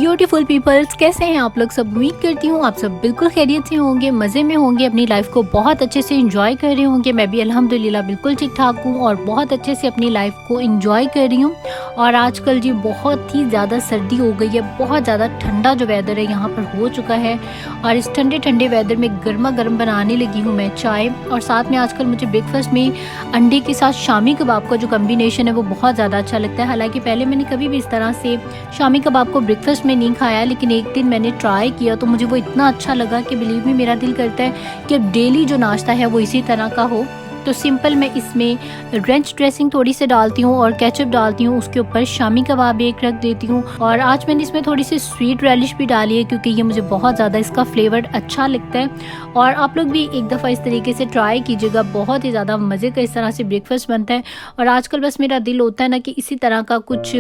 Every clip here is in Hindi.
ब्यूटीफुल पीपल्स, कैसे हैं आप लोग सब। उम्मीद करती हूँ आप सब बिल्कुल खैरियत से होंगे, मज़े में होंगे, अपनी लाइफ को बहुत अच्छे से एंजॉय कर रहे होंगे। मैं भी अल्हम्दुलिल्लाह बिल्कुल ठीक ठाक हूँ और बहुत अच्छे से अपनी लाइफ को एंजॉय कर रही हूँ। और आजकल जी बहुत ही ज़्यादा सर्दी हो गई है, बहुत ज़्यादा ठंडा जो वेदर है यहाँ पर हो चुका है। और इस ठंडे ठंडे वेदर में गर्मा गर्म बनाने लगी हूँ मैं चाय, और साथ में आजकल मुझे ब्रेकफास्ट में अंडे के साथ शामी कबाब का जो कम्बिनेशन है वो बहुत ज़्यादा अच्छा लगता है। हालांकि पहले मैंने कभी भी इस तरह से शामी कबाब को ब्रेकफास्ट में नहीं खाया, लेकिन एक दिन मैंने ट्राई किया तो मुझे वो इतना अच्छा लगा कि बिलीव मी मेरा दिल करता है कि अब डेली जो नाश्ता है वो इसी तरह का हो। तो सिंपल मैं इसमें रेंच ड्रेसिंग थोड़ी सी डालती हूँ और केचप डालती हूँ, उसके ऊपर शामी कबाब एक रख देती हूँ। और आज मैंने इसमें थोड़ी सी स्वीट रेलिश भी डाली है क्योंकि ये मुझे बहुत ज़्यादा इसका फ्लेवर अच्छा लगता है। और आप लोग भी एक दफ़ा इस तरीके से ट्राई कीजिएगा, बहुत ही ज़्यादा मज़े का इस तरह से ब्रेकफास्ट बनता है। और आजकल बस मेरा दिल होता है ना कि इसी तरह का कुछ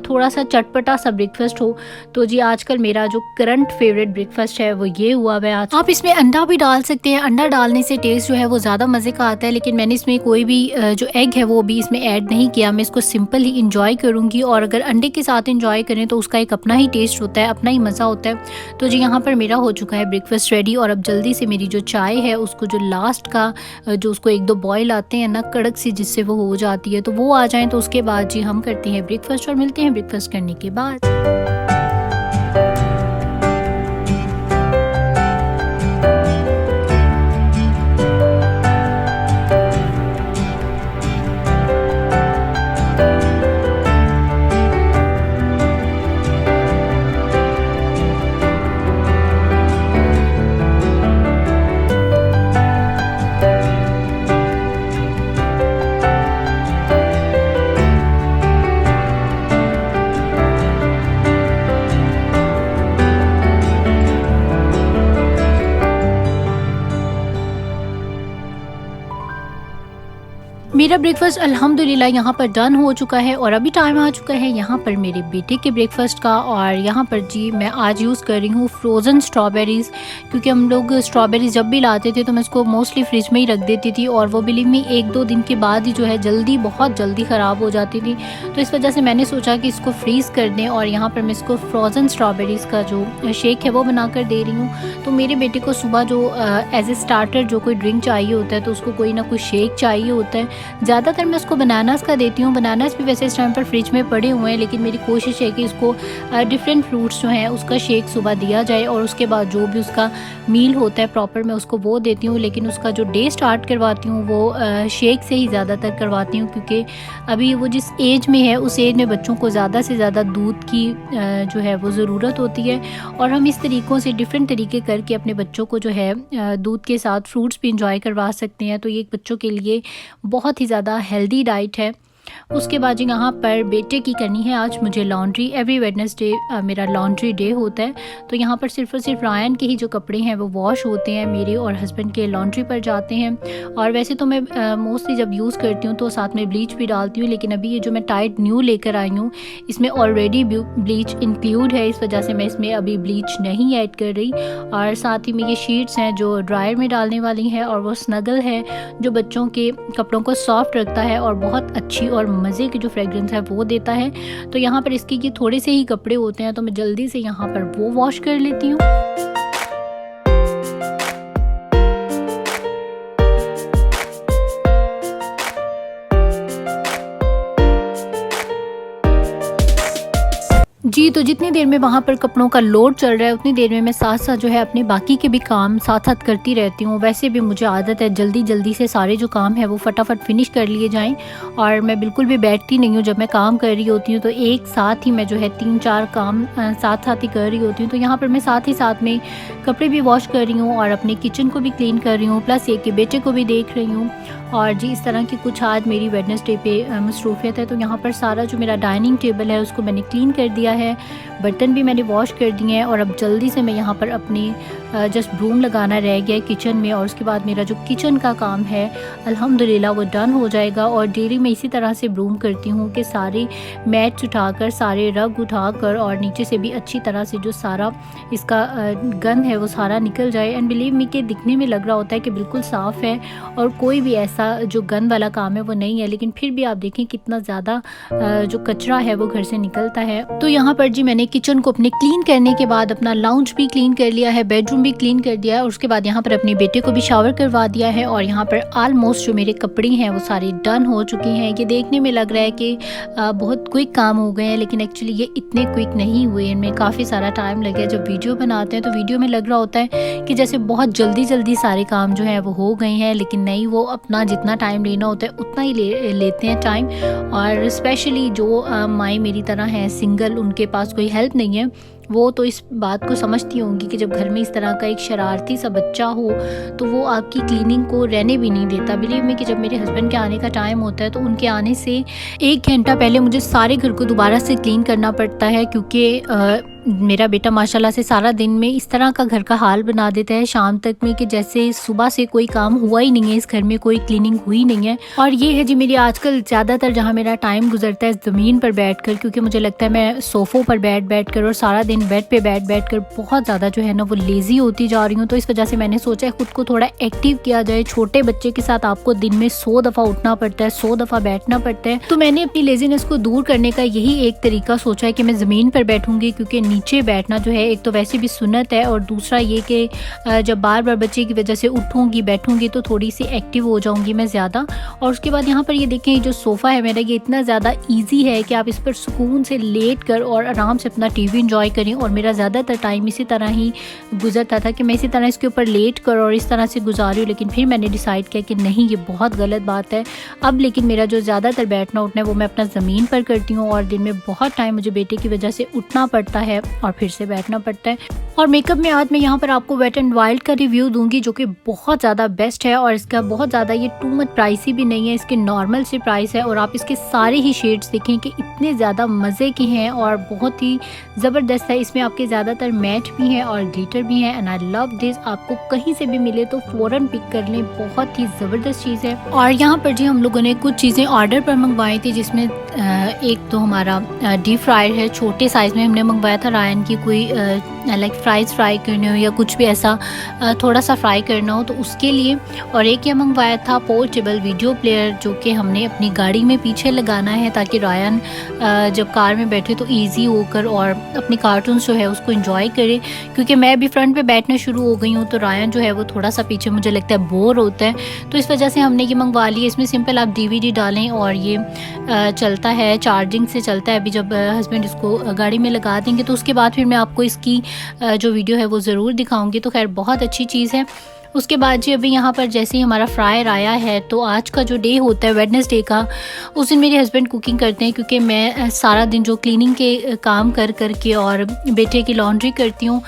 थोड़ा सा चटपटा सा ब्रेकफास्ट हो। तो जी आजकल मेरा जो करंट फेवरेट ब्रेकफास्ट है वो ये हुआ है आज। आप इसमें अंडा भी डाल सकते हैं, अंडा डालने से टेस्ट जो है वो ज़्यादा मज़े का आता है, लेकिन मैंने इसमें कोई भी जो एग है वो भी इसमें ऐड नहीं किया। मैं इसको सिंपल ही इंजॉय करूँगी, और अगर अंडे के साथ इंजॉय करें तो उसका एक अपना ही टेस्ट होता है, अपना ही मज़ा होता है। तो जी यहाँ पर मेरा हो चुका है ब्रेकफास्ट रेडी, और अब जल्दी से मेरी जो चाय है उसको जो लास्ट का जो उसको एक दो बॉयल आते हैं ना कड़क सी, जिससे वो हो जाती है, तो वो आ जाएँ तो उसके बाद जी हम करते हैं ब्रेकफास्ट और मिलते हैं ब्रेकफास्ट करने के बाद। मेरा ब्रेकफास्ट अल्हम्दुलिल्लाह यहाँ पर डन हो चुका है, और अभी टाइम आ चुका है यहाँ पर मेरे बेटे के ब्रेकफास्ट का। और यहाँ पर जी मैं आज यूज़ कर रही हूँ फ्रोज़न स्ट्रॉबेरीज़, क्योंकि हम लोग स्ट्रॉबेरीज़ जब भी लाते थे तो मैं इसको मोस्टली फ्रिज में ही रख देती थी, और वो बिलीव मी एक दो दिन के बाद ही जो है बहुत जल्दी ख़राब हो जाती थी। तो इस वजह से मैंने सोचा कि इसको फ्रीज़ कर दें, और यहाँ पर मैं इसको फ्रोज़न स्ट्रॉबेरीज़ का जो शेक है वो बना कर दे रही हूँ। तो मेरे बेटे को सुबह जो एज ए स्टार्टर जो कोई ड्रिंक चाहिए होता है तो उसको कोई ना कोई शेक चाहिए होता है। ज़्यादातर मैं उसको बनानास का देती हूँ। बनानास भी वैसे इस टाइम पर फ्रिज में पड़े हुए हैं, लेकिन मेरी कोशिश है कि इसको डिफरेंट फ्रूट्स जो हैं उसका शेक सुबह दिया जाए, और उसके बाद जो भी उसका मील होता है प्रॉपर मैं उसको वो देती हूँ। लेकिन उसका जो डे स्टार्ट करवाती हूँ वो शेक से ही ज़्यादातर करवाती हूँ, क्योंकि अभी वो जिस एज में है उस एज में बच्चों को ज़्यादा से ज़्यादा दूध की जो है वो ज़रूरत होती है। और हम इस तरीक़ों से डिफरेंट तरीके करके अपने बच्चों को जो है दूध के साथ फ्रूट्स भी इंजॉय करवा सकते हैं। तो ये बच्चों के लिए बहुत ही ज़्यादा हेल्दी डाइट है। उसके बाद यहाँ पर बेटे की करनी है आज मुझे लॉन्ड्री। एवरी वेडनेसडे मेरा लॉन्ड्री डे होता है, तो यहाँ पर सिर्फ और सिर्फ रायन के ही जो कपड़े हैं वो वॉश होते हैं, मेरे और हस्बैंड के लॉन्ड्री पर जाते हैं। और वैसे तो मैं मोस्टली जब यूज़ करती हूँ तो साथ में ब्लीच भी डालती हूँ, लेकिन अभी ये जो मैं टाइड न्यू लेकर आई हूँ इसमें ऑलरेडी ब्लीच इंक्लूड है, इस वजह से मैं इसमें अभी ब्लीच नहीं ऐड कर रही। और साथ ही में ये शीट्स हैं जो ड्रायर में डालने वाली हैं, और वो स्नगल है जो बच्चों के कपड़ों को सॉफ्ट रखता है और बहुत अच्छी और मज़े की जो फ्रेगरेंस है वो देता है। तो यहाँ पर इसके ये थोड़े से ही कपड़े होते हैं, तो मैं जल्दी से यहाँ पर वो वॉश कर लेती हूँ। जी तो जितनी देर में वहाँ पर कपड़ों का लोड चल रहा है उतनी देर में मैं साथ साथ जो है अपने बाकी के भी काम साथ साथ करती रहती हूँ। वैसे भी मुझे आदत है जल्दी जल्दी से सारे जो काम है वो फटाफट फिनिश कर लिए जाएं, और मैं बिल्कुल भी बैठती नहीं हूँ। जब मैं काम कर रही होती हूँ तो एक साथ ही मैं जो है 3-4 काम साथ साथ ही कर रही होती हूँ। तो यहाँ पर मैं साथ ही साथ में कपड़े भी वॉश कर रही हूँ और अपने किचन को भी क्लीन कर रही हूँ, प्लस एक के बेटे को भी देख रही हूँ। और जी इस तरह की कुछ आज मेरी वेडनेसडे पे मसरूफियत है। तो यहाँ पर सारा जो मेरा डाइनिंग टेबल है उसको मैंने क्लीन कर दिया है, बर्तन भी मैंने वॉश कर दिए हैं, और अब जल्दी से मैं यहाँ पर अपनी जस्ट ब्रूम लगाना रह गया है किचन में, और उसके बाद मेरा जो किचन का काम है अल्हम्दुलिल्लाह वो डन हो जाएगा। और डेली मैं इसी तरह से ब्रूम करती हूँ कि सारे मैट्स उठाकर, सारे रग उठाकर और नीचे से भी अच्छी तरह से जो सारा इसका गंद है वो सारा निकल जाए। एंड बिलीव मी कि दिखने में लग रहा होता है कि बिल्कुल साफ़ है और कोई भी ऐसा जो गंद वाला काम है वो नहीं है, लेकिन फिर भी आप देखें कितना ज़्यादा जो कचरा है वो घर से निकलता है। तो यहाँ पर जी मैंने किचन को अपने क्लीन करने के बाद अपना लाउंज भी क्लीन कर लिया है, बेडरूम भी क्लीन कर दिया है, और उसके बाद यहाँ पर अपने बेटे को भी शावर करवा दिया है। और यहाँ पर ऑलमोस्ट जो मेरे कपड़े हैं वो सारे डन हो चुके हैं। ये देखने में लग रहा है कि बहुत क्विक काम हो गए हैं, लेकिन एक्चुअली ये इतने क्विक नहीं हुए, इनमें काफ़ी सारा टाइम लगे। जब वीडियो बनाते हैं तो वीडियो में लग रहा होता है कि जैसे बहुत जल्दी सारे काम जो है वो हो गए हैं, लेकिन नहीं, वो अपना जितना टाइम लेना होता है उतना ही लेते हैं टाइम। और स्पेशली जो माई मेरी तरह हैं सिंगल, उनके पास कोई हेल्प नहीं है, वो तो इस बात को समझती होंगी कि जब घर में इस तरह का एक शरारती सा बच्चा हो तो वो आपकी क्लीनिंग को रहने भी नहीं देता। बिलीव मी कि जब मेरे हस्बैंड के आने का टाइम होता है तो उनके आने से 1 घंटा पहले मुझे सारे घर को दोबारा से क्लीन करना पड़ता है, क्योंकि मेरा बेटा माशाल्लाह से सारा दिन में इस तरह का घर का हाल बना देता है शाम तक में कि जैसे सुबह से कोई काम हुआ ही नहीं है, इस घर में कोई क्लीनिंग हुई नहीं है। और ये है जी मेरी आजकल ज़्यादातर जहाँ मेरा टाइम गुजरता है ज़मीन पर बैठकर, क्योंकि मुझे लगता है मैं सोफ़ों पर बैठ कर और सारा दिन बेड पे बैठ कर बहुत ज़्यादा जो है ना वो लेज़ी होती जा रही हूँ। तो इस वजह से मैंने सोचा है खुद को थोड़ा एक्टिव किया जाए। छोटे बच्चे के साथ आपको दिन में 100 दफ़ा उठना पड़ता है, 100 दफ़ा बैठना पड़ता है। तो मैंने अपनी लेज़ीनेस को दूर करने का यही एक तरीका सोचा है कि मैं ज़मीन पर बैठूंगी, क्योंकि नीचे बैठना जो है एक तो वैसे भी सुन्नत है, और दूसरा ये कि जब बार बार बच्चे की वजह से उठूंगी बैठूंगी तो थोड़ी सी एक्टिव हो जाऊंगी मैं ज़्यादा। और उसके बाद यहाँ पर ये देखें जो सोफ़ा है मेरा, ये इतना ज़्यादा ईजी है कि आप इस पर सुकून से लेट कर और आराम से अपना टीवी इंजॉय करें। और मेरा ज़्यादातर टाइम इसी तरह ही गुजरता था कि मैं इसी तरह इसके ऊपर लेट कर और इस तरह से गुजारी, लेकिन फिर मैंने डिसाइड किया कि नहीं, ये बहुत गलत बात है। अब लेकिन मेरा जो ज़्यादातर बैठना उठना है वो मैं अपना ज़मीन पर करती हूँ, और दिन में बहुत टाइम मुझे बेटे की वजह से उठना पड़ता है और फिर से बैठना पड़ता है। और मेकअप में आज मैं यहाँ पर आपको वेट एंड वाइल्ड का रिव्यू दूंगी, जो कि बहुत ज़्यादा बेस्ट है, और इसका बहुत ज़्यादा ये टू मच प्राइसी भी नहीं है, इसके नॉर्मल से प्राइस है। और आप इसके सारे ही शेड्स देखें कि इतने ज़्यादा मज़े के हैं और बहुत ही ज़बरदस्त है। इसमें आपके ज़्यादातर मैट भी हैं और ग्लिटर भी हैं, एंड आई लव दिस। आपको कहीं से भी मिले तो फ़ौरन पिक कर लें, बहुत ही ज़बरदस्त चीज़ है। और यहाँ पर जी हम लोगों ने कुछ चीज़ें ऑर्डर पर मंगवाई थी, जिसमें एक तो हमारा डीप फ्रायर है, छोटे साइज़ में हमने मंगवाया था। रायन की कोई लाइक फ्राइज़ फ्राई करने हो या कुछ भी ऐसा थोड़ा सा फ्राई करना हो तो उसके लिए। और एक ये मंगवाया था पोर्टेबल वीडियो प्लेयर, जो कि हमने अपनी गाड़ी में पीछे लगाना है ताकि रायन जब कार में बैठे तो ईजी होकर और अपनी कार्टून्स जो है उसको एंजॉय करे, क्योंकि मैं भी फ्रंट पे बैठना शुरू हो गई हूँ तो रायन जो है वो थोड़ा सा पीछे मुझे लगता है बोर होता है। तो इस वजह से हमने ये मंगवा लिया। इसमें सिंपल आप DVD डालें और ये चलता है, चार्जिंग से चलता है। अभी जब हस्बैंड इसको गाड़ी में लगा देंगे तो उसके बाद फिर मैं आपको इसकी जो वीडियो है वो ज़रूर दिखाऊंगी। तो खैर बहुत अच्छी चीज़ है। उसके बाद जी अभी यहाँ पर जैसे ही हमारा फ्रायर आया है, तो आज का जो डे होता है वेडनेसडे का, उस दिन मेरे हस्बैंड कुकिंग करते हैं, क्योंकि मैं सारा दिन जो क्लीनिंग के काम कर के और बेटे की लॉन्ड्री करती हूँ।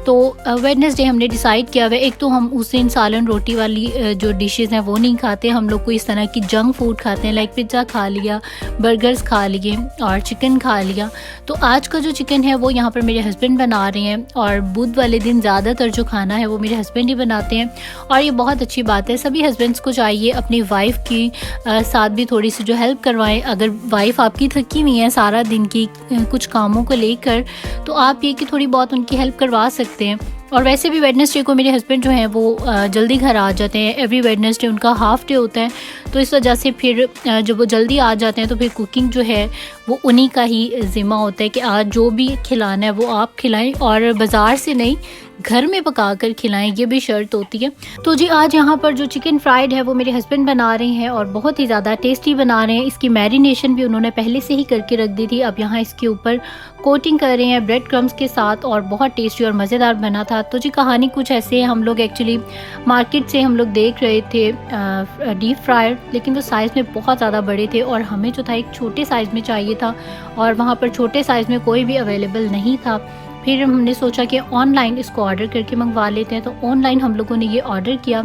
तो वेडनेसडे हमने डिसाइड किया हुआ है, एक तो हम उस दिन सालन रोटी वाली जो डिशेज़ हैं वो नहीं खाते, हम लोग को इस तरह की जंक फूड खाते हैं, लाइक पिज़्ज़ा खा लिया, बर्गर्स खा लिए और चिकन खा लिया। तो आज का जो चिकन है वो यहाँ पर मेरे हस्बैंड बना रहे हैं, और बुध वाले दिन ज़्यादातर जो खाना है वो मेरे हस्बैंड ही बनाते हैं। और ये बहुत अच्छी बात है। सभी हस्बैंड्स को चाहिए अपनी वाइफ की साथ भी थोड़ी सी जो हेल्प करवाएं। अगर वाइफ आपकी थकी हुई है सारा दिन की कुछ कामों को लेकर, तो आप ये कि थोड़ी बहुत उनकी हेल्प करवा सकते हैं। और वैसे भी वेडनेसडे को मेरे हस्बैंड जो हैं वो जल्दी घर आ जाते हैं। एवरी वेडनेसडे उनका हाफ डे होता है, तो इस वजह से फिर जब वो जल्दी आ जाते हैं तो फिर कुकिंग जो है वो उन्हीं का ही ज़िम्मा होता है कि आज जो भी खिलाना है वो आप खिलाएं, और बाज़ार से नहीं, घर में पका कर खिलाएं, ये भी शर्त होती है। तो जी आज यहाँ पर जो चिकन फ्राइड है वो मेरे हस्बैंड बना रहे हैं और बहुत ही ज़्यादा टेस्टी बना रहे हैं। इसकी मैरिनेशन भी उन्होंने पहले से ही करके रख दी थी। अब यहाँ इसके ऊपर कोटिंग कर रहे हैं ब्रेड क्रम्स के साथ, और बहुत टेस्टी और मज़ेदार बना था। तो जी कहानी कुछ ऐसे है, हम लोग एक्चुअली मार्केट से हम लोग देख रहे थे डीप फ्रायर, लेकिन वो साइज़ में बहुत ज़्यादा बड़े थे और हमें जो था एक छोटे साइज़ में चाहिए था, और वहाँ पर छोटे साइज़ में कोई भी अवेलेबल नहीं था। फिर हमने सोचा कि ऑनलाइन इसको ऑर्डर करके मंगवा लेते हैं, तो ऑनलाइन हम लोगों ने ये ऑर्डर किया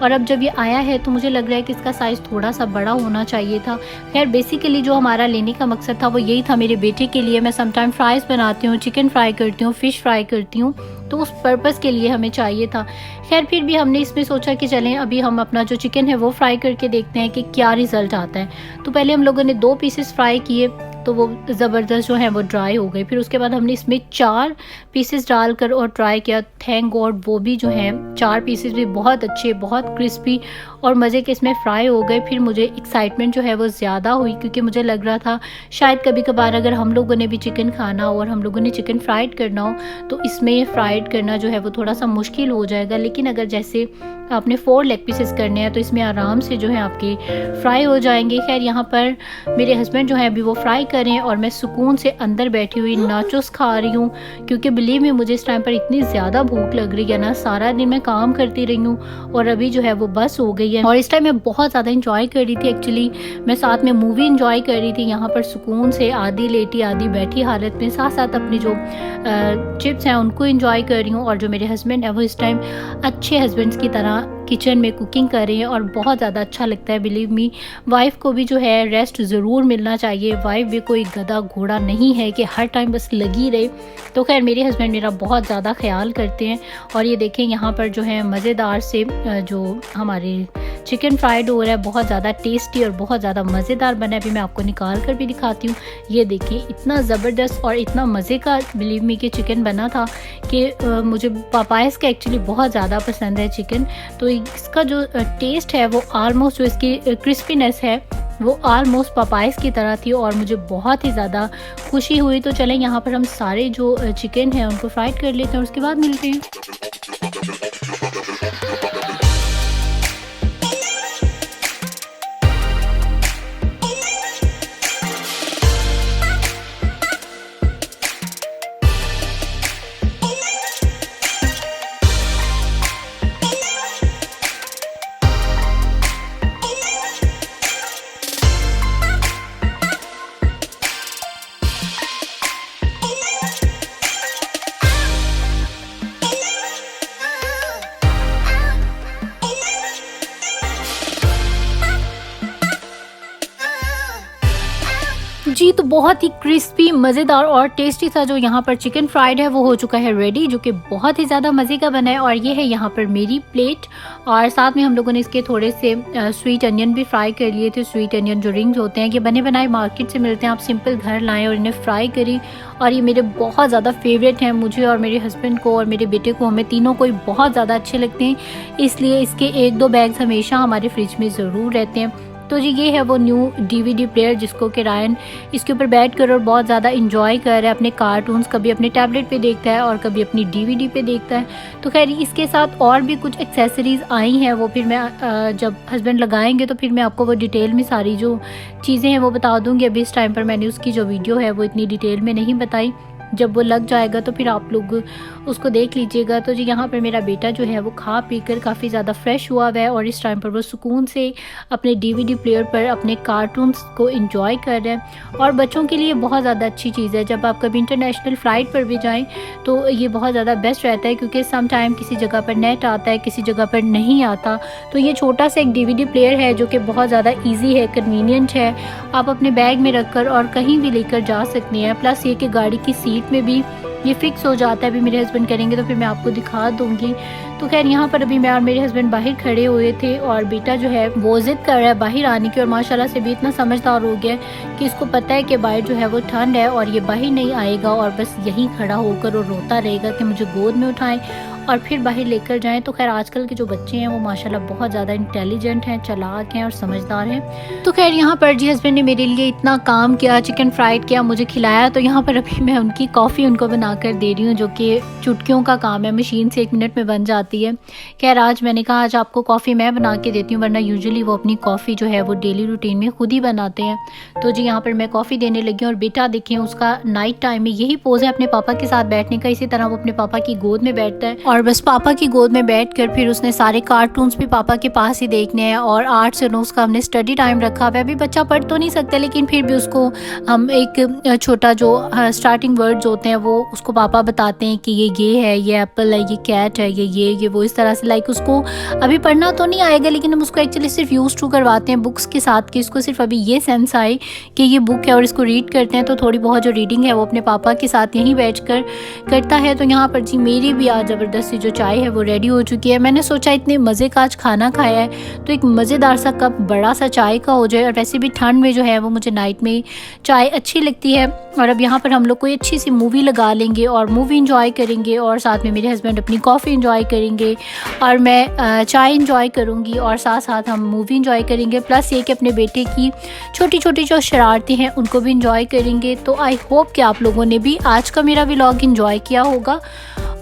और अब जब ये आया है तो मुझे लग रहा है कि इसका साइज़ थोड़ा सा बड़ा होना चाहिए था। खैर बेसिकली जो हमारा लेने का मकसद था वो यही था, मेरे बेटे के लिए। मैं समटाइम फ्राइज़ बनाती हूँ, चिकन फ्राई करती हूँ, फ़िश फ्राई करती हूँ, तो उस पर्पज़ के लिए हमें चाहिए था। खैर फिर भी हमने इसमें सोचा कि चलें अभी हम अपना जो चिकन है वो फ्राई करके देखते हैं कि क्या रिज़ल्ट आता है। तो पहले हम लोगों ने 2 पीसेस फ्राई किए, तो वो ज़बरदस्त जो है वो ड्राई हो गए। फिर उसके बाद हमने इसमें 4 पीसेस डालकर और ट्राई किया। थैंक गॉड वो भी जो हैं 4 पीसेस भी बहुत अच्छे, बहुत क्रिस्पी और मज़े के इसमें फ्राई हो गए। फिर मुझे एक्साइटमेंट जो है वो ज़्यादा हुई, क्योंकि मुझे लग रहा था शायद कभी कभार अगर हम लोगों ने भी चिकन खाना हो और हम लोगों ने चिकन फ्राइड करना हो तो इसमें फ्राइड करना जो है वो थोड़ा सा मुश्किल हो जाएगा। लेकिन अगर जैसे आपने 4 लेग पीसेस करने हैं तो इसमें आराम से जो है आपके फ्राई हो जाएंगे। खैर यहाँ पर मेरे हस्बैंड जो है अभी वो फ्राई कर रहे हैं और मैं सुकून से अंदर बैठी हुई नाचोस खा रही हूँ, क्योंकि बिलीव में मुझे इस टाइम पर इतनी ज़्यादा भूख लग रही है ना। सारा दिन मैं काम करती रही हूँ और अभी जो है वो बस हो गई है और इस टाइम मैं बहुत ज़्यादा इंजॉय कर रही थी। एक्चुअली मैं साथ में मूवी इंजॉय कर रही थी यहाँ पर सुकून से, आधी लेटी आधी बैठी हालत में, साथ साथ अपनी जो चिप्स हैं उनको इंजॉय कर रही हूँ। और जो मेरे हस्बैंड है वो इस टाइम अच्छे हस्बैंड्स की तरह किचन में कुकिंग कर रही हैं और बहुत ज़्यादा अच्छा लगता है। बिलीव मी, वाइफ को भी जो है रेस्ट ज़रूर मिलना चाहिए। वाइफ भी कोई गधा घोड़ा नहीं है कि हर टाइम बस लगी रहे। तो खैर मेरे हस्बैंड मेरा बहुत ज़्यादा ख्याल करते हैं। और ये देखें यहाँ पर जो है मज़ेदार से जो हमारे चिकन फ्राइड हो रहा है, बहुत ज़्यादा टेस्टी और बहुत ज़्यादा मज़ेदार बना है। अभी मैं आपको निकाल कर भी दिखाती हूँ। ये देखें इतना ज़बरदस्त और इतना मज़े का बिलीव मी कि चिकन बना था कि मुझे पापायस का एक्चुअली बहुत ज़्यादा पसंद है चिकन। तो इसका जो टेस्ट है वो आलमोस्ट, जो इसकी क्रिस्पीनेस है वो आलमोस्ट पापाइस की तरह थी और मुझे बहुत ही ज़्यादा खुशी हुई। तो चलें यहाँ पर हम सारे जो चिकन है उनको फ्राइड कर लेते हैं और उसके बाद मिलते हैं। जी, तो बहुत ही क्रिस्पी, मज़ेदार और टेस्टी सा जो यहाँ पर चिकन फ्राइड है वो हो चुका है रेडी, जो कि बहुत ही ज़्यादा मज़े का बना है। और ये है यहाँ पर मेरी प्लेट और साथ में हम लोगों ने इसके थोड़े से स्वीट अनियन भी फ्राई कर लिए थे। स्वीट अनियन जो रिंग्स होते हैं, ये बने बनाए मार्केट से मिलते हैं, आप सिंपल घर लाएँ और इन्हें फ्राई करें। और ये मेरे बहुत ज़्यादा फेवरेट हैं, मुझे और मेरे हस्बैंड को और मेरे बेटे को, हमें तीनों को बहुत ज़्यादा अच्छे लगते हैं। इसलिए इसके 1-2 बैग्स हमेशा हमारे फ्रिज में ज़रूर रहते हैं। तो जी ये है वो न्यू डीवीडी प्लेयर जिसको कि रायन इसके ऊपर बैठ कर और बहुत ज़्यादा इंजॉय कर रहा है। अपने कार्टून्स कभी अपने टैबलेट पे देखता है और कभी अपनी डीवीडी पे देखता है। तो खैर इसके साथ और भी कुछ एक्सेसरीज़ आई हैं, वो फिर मैं जब हस्बैंड लगाएंगे तो फिर मैं आपको वो डिटेल में सारी जो चीज़ें हैं वो बता दूँगी। अभी इस टाइम पर मैंने उसकी जो वीडियो है वो इतनी डिटेल में नहीं बताई, जब वो लग जाएगा तो फिर आप लोग उसको देख लीजिएगा। तो जी यहाँ पर मेरा बेटा जो है वो खा पी कर काफ़ी ज़्यादा फ्रेश हुआ है और इस टाइम पर वो सुकून से अपने डीवीडी प्लेयर पर अपने कार्टून्स को एंजॉय कर रहे हैं। और बच्चों के लिए बहुत ज़्यादा अच्छी चीज़ है, जब आप कभी इंटरनेशनल फ़्लाइट पर भी जाएँ तो ये बहुत ज़्यादा बेस्ट रहता है, क्योंकि सम टाइम किसी जगह पर नेट आता है, किसी जगह पर नहीं आता। तो ये छोटा सा एक डीवीडी प्लेयर है जो कि बहुत ज़्यादा ईजी है, कन्वीनियंट है, आप अपने बैग में रख कर और कहीं भी लेकर जा सकते हैं। प्लस ये कि गाड़ी की सीट में भी ये फिक्स हो जाता है। अभी मेरे हस्बैंड करेंगे तो फिर मैं आपको दिखा दूंगी। तो खैर यहाँ पर अभी मैं और मेरे हस्बैंड बाहर खड़े हुए थे और बेटा जो है वो जिद कर रहा है बाहर आने की, और माशाल्लाह से भी इतना समझदार हो गया कि इसको पता है कि बाहर जो है वो ठंड है और ये बाहर नहीं आएगा और बस यहीं खड़ा होकर और रोता रहेगा कि मुझे गोद में उठाएं और फिर बाहर लेकर जाएं। तो खैर आजकल के जो बच्चे हैं वो माशाल्लाह बहुत ज़्यादा इंटेलिजेंट हैं, चालाक हैं और समझदार हैं। तो खैर यहाँ पर जी हस्बैंड ने मेरे लिए इतना काम किया, चिकन फ्राइड किया, मुझे खिलाया। तो यहाँ पर अभी मैं उनकी कॉफ़ी उनको बना कर दे रही हूँ, जो कि चुटकियों का काम है, मशीन से 1 मिनट में बन जाती है। खैर आज मैंने कहा आज आपको कॉफ़ी मैं बना के देती हूँ, वरना यूजुअली वो अपनी कॉफ़ी जो है वो डेली रूटीन में खुद ही बनाते हैं। तो जी यहाँ पर मैं कॉफ़ी देने लगी हूँ और बेटा देखें उसका नाइट टाइम में यही पोज़ है अपने पापा के साथ बैठने का, इसी तरह वो अपने पापा की गोद में बैठता है और और बस पापा की गोद में बैठकर फिर उसने सारे कार्टून्स भी पापा के पास ही देखने हैं और आर्ट्स और उसका हमने स्टडी टाइम रखा हुआ है। अभी बच्चा पढ़ तो नहीं सकता, लेकिन फिर भी उसको हम एक छोटा जो स्टार्टिंग वर्ड्स होते हैं वो उसको पापा बताते हैं कि ये है, ये एप्पल है, ये कैट है, ये वो, इस तरह से। लाइक उसको अभी पढ़ना तो नहीं आएगा, लेकिन हम उसको एक्चुअली सिर्फ यूज टू करवाते हैं बुक्स के साथ कि इसको सिर्फ अभी ये सेंस आए कि ये बुक है और इसको रीड करते हैं। तो थोड़ी बहुत जो रीडिंग है वो अपने पापा के साथ यहीं बैठ कर करता है। तो यहाँ पर जी मेरी भी आज ज़बरदस्ती जो चाय है वो रेडी हो चुकी है। मैंने सोचा इतने मज़े का आज खाना खाया है तो एक मज़ेदार सा कप बड़ा सा चाय का हो जाए, और वैसे भी ठंड में जो है वो मुझे नाइट में चाय अच्छी लगती है। और अब यहाँ पर हम लोग कोई अच्छी सी मूवी लगा लेंगे और मूवी इंजॉय करेंगे, और साथ में मेरे हस्बैंड अपनी कॉफ़ी इंजॉय करेंगे और मैं चाय इंजॉय करूँगी, और साथ साथ हम मूवी इंजॉय करेंगे। प्लस ये कि अपने बेटे की छोटी छोटी जो शरारतें हैं उनको भी इंजॉय करेंगे। तो आई होप कि आप लोगों ने भी आज का मेरा व्लॉग इंजॉय किया होगा,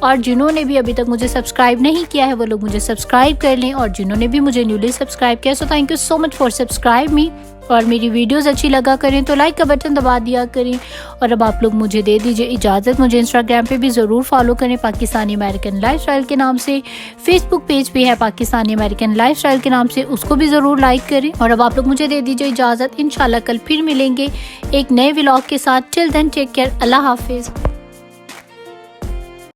और जिन्होंने भी अभी तक मुझे सब्सक्राइब नहीं किया है वो लोग मुझे सब्सक्राइब कर लें, और जिन्होंने भी मुझे न्यूली सब्सक्राइब किया so thank you so much for subscribe मी। और मेरी वीडियोस अच्छी लगा करें तो लाइक का बटन दबा दिया करें। और अब आप लोग मुझे दे दीजिए इजाज़त, मुझे इंस्टाग्राम पे भी ज़रूर फॉलो करें पाकिस्तानी अमेरिकन लाइफस्टाइल के नाम से। फेसबुक पेज भी है पाकिस्तानी अमेरिकन लाइफस्टाइल के नाम से, उसको भी ज़रूर लाइक करें। और अब आप लोग मुझे दे दीजिए इजाज़त, इंशाल्लाह कल फिर मिलेंगे एक नए व्लॉग के साथ। टिल देन टेक केयर, अल्लाह हाफिज़।